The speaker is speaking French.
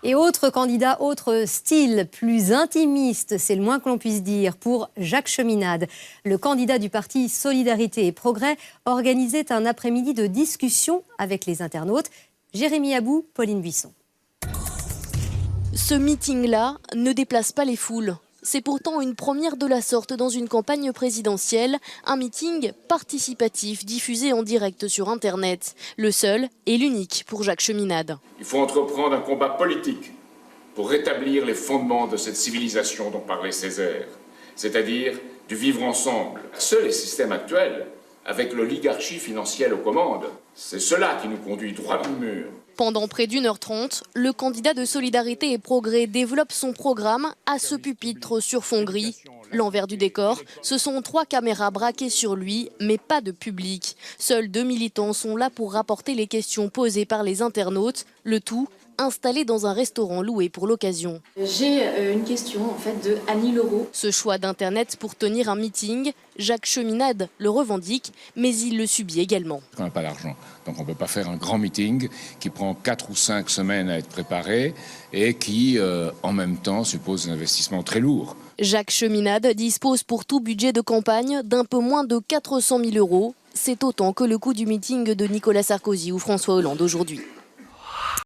Et autre candidat, autre style, plus intimiste, c'est le moins que l'on puisse dire, pour Jacques Cheminade. Le candidat du parti Solidarité et Progrès organisait un après-midi de discussion avec les internautes. Jérémy Abou, Pauline Buisson. Ce meeting-là ne déplace pas les foules. C'est pourtant une première de la sorte dans une campagne présidentielle, un meeting participatif diffusé en direct sur Internet. Le seul et l'unique pour Jacques Cheminade. Il faut entreprendre un combat politique pour rétablir les fondements de cette civilisation dont parlait Césaire, c'est-à-dire du vivre ensemble. Seuls les systèmes actuels, avec l'oligarchie financière aux commandes, c'est cela qui nous conduit droit dans le mur. Pendant près d'1h30, le candidat de Solidarité et Progrès développe son programme à ce pupitre sur fond gris. L'envers du décor, ce sont 3 caméras braquées sur lui, mais pas de public. Seuls 2 militants sont là pour rapporter les questions posées par les internautes, le tout installé dans un restaurant loué pour l'occasion. J'ai une question en fait de Annie Leroux. Ce choix d'Internet pour tenir un meeting, Jacques Cheminade le revendique, mais il le subit également. On n'a pas l'argent, donc on ne peut pas faire un grand meeting qui prend 4 ou 5 semaines à être préparé et qui, en même temps, suppose un investissement très lourd. Jacques Cheminade dispose pour tout budget de campagne d'un peu moins de 400 000 €. C'est autant que le coût du meeting de Nicolas Sarkozy ou François Hollande aujourd'hui.